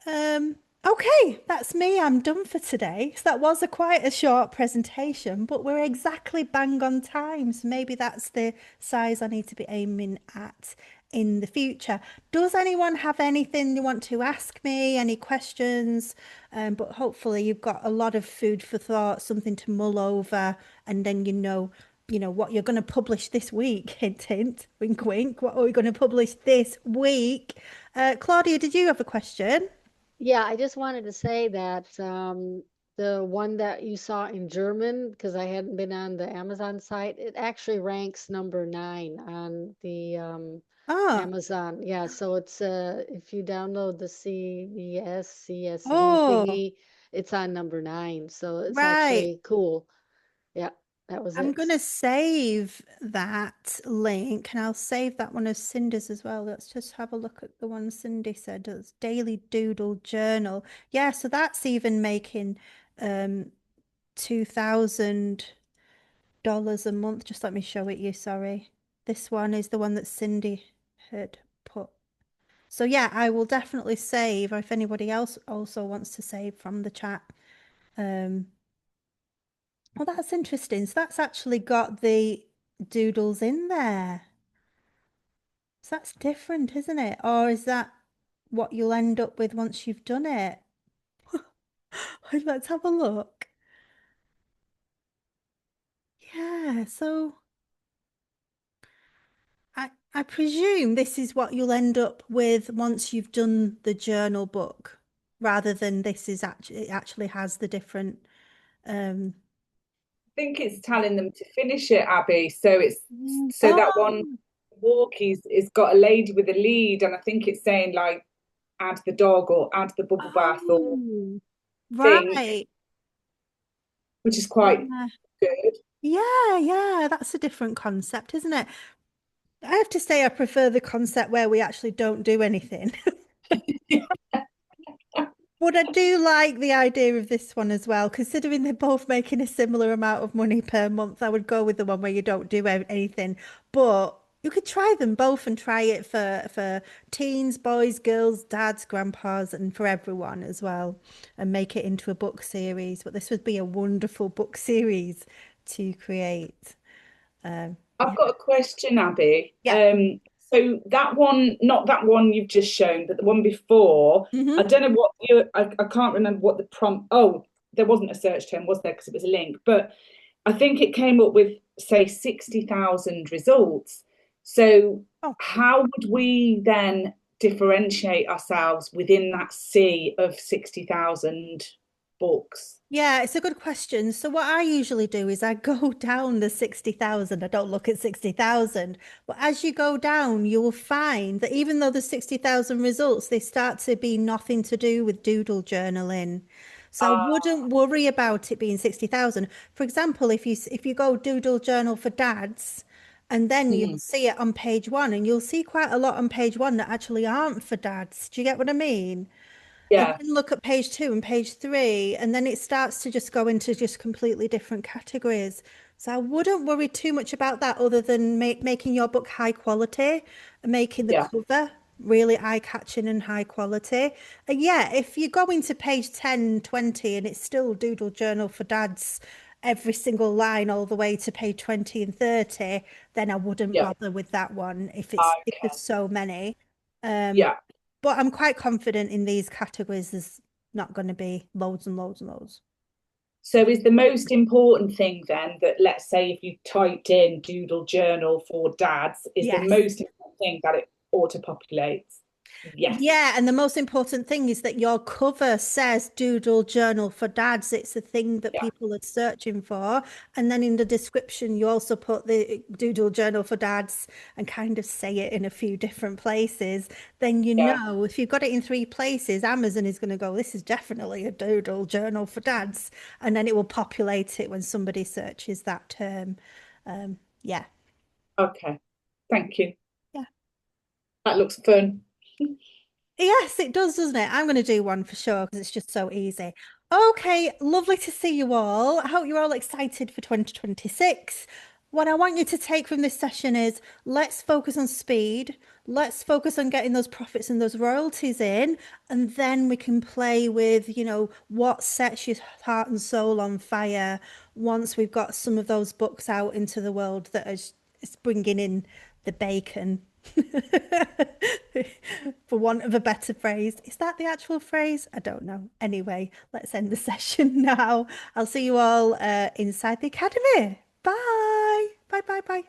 Okay, that's me. I'm done for today. So that was quite a short presentation, but we're exactly bang on time. So maybe that's the size I need to be aiming at in the future. Does anyone have anything you want to ask me? Any questions? But hopefully you've got a lot of food for thought, something to mull over, and then you know what you're going to publish this week. Hint, hint, wink, wink. What are we going to publish this week? Claudia, did you have a question? Yeah, I just wanted to say that the one that you saw in German, because I hadn't been on the Amazon site, it actually ranks number 9 on the Oh, Amazon. Yeah, so it's if you download the CVS CSV oh, thingy, it's on number 9. So it's right. actually cool. Yeah, that was I'm it. going to save that link and I'll save that one as Cindy's as well. Let's just have a look at the one Cindy said. It's Daily Doodle Journal. Yeah, so that's even making $2,000 a month. Just let me show it you, sorry. This one is the one that Cindy had put. So yeah, I will definitely save, or if anybody else also wants to save from the chat. Um, Well, that's interesting. So that's actually got the doodles in there. So that's different, isn't it? Or is that what you'll end up with once you've done it? Let's have a look. Yeah, so I presume this is what you'll end up with once you've done the journal book, rather than this is actually it actually has the different um think it's telling them to finish it, Abby. So it's so that one oh, walk is got a lady with a lead, and I think it's saying like add the dog or add the bubble bath or oh, thing, right. which is quite Yeah. good. Yeah, yeah, that's a different concept, isn't it? I have to say I prefer the concept where we actually don't do anything. But I do like the idea of this one as well, considering they're both making a similar amount of money per month. I would go with the one where you don't do anything, but you could try them both and try it for teens, boys, girls, dads, grandpas, and for everyone as well, and make it into a book series. But this would be a wonderful book series to create. I've Yeah. got a question, Abby. Yeah. So that one, not that one you've just shown, but the one before, I Hmm. don't know what I can't remember what the prompt. Oh, there wasn't a search term, was there? Because it was a link, but I think it came up with say 60,000 results. So Oh. how would we then differentiate ourselves within that sea of 60,000 books? Yeah, it's a good question. So what I usually do is I go down the 60,000. I don't look at 60,000, but as you go down, you will find that even though the 60,000 results, they start to be nothing to do with doodle journaling. So I wouldn't worry about it being 60,000. For example, if you go doodle journal for dads, and then you'll Mhm. see it on page one, and you'll see quite a lot on page one that actually aren't for dads. Do you get what I mean? And Yeah, then look at page two and page three, and then it starts to just go into just completely different categories. So I wouldn't worry too much about that other than making your book high quality and making the yeah. cover really eye-catching and high quality. And yeah, if you go into page 10, 20, and it's still Doodle Journal for Dads, every single line all the way to page 20 and 30, then I wouldn't Yeah. bother with that one if Okay. there's so many. Yeah. But I'm quite confident in these categories. There's not going to be loads and loads and loads. So is the most important thing then that, let's say if you typed in Doodle Journal for Dads, is the Yes. most important thing that it auto populates? Yes. Yeah, and the most important thing is that your cover says Doodle Journal for Dads. It's the thing that Yeah. people are searching for. And then in the description, you also put the Doodle Journal for Dads and kind of say it in a few different places. Then you Yeah. know if you've got it in 3 places, Amazon is going to go, this is definitely a Doodle Journal for Dads. And then it will populate it when somebody searches that term. Yeah. Okay. Thank you. Yeah. That looks fun. Yes, it does, doesn't it? I'm going to do one for sure because it's just so easy. Okay, lovely to see you all. I hope you're all excited for 2026. What I want you to take from this session is let's focus on speed. Let's focus on getting those profits and those royalties in, and then we can play with, what sets your heart and soul on fire once we've got some of those books out into the world that is bringing in the bacon. For want of a better phrase. Is that the actual phrase? I don't know. Anyway, let's end the session now. I'll see you all inside the academy. Bye. Bye, bye, bye.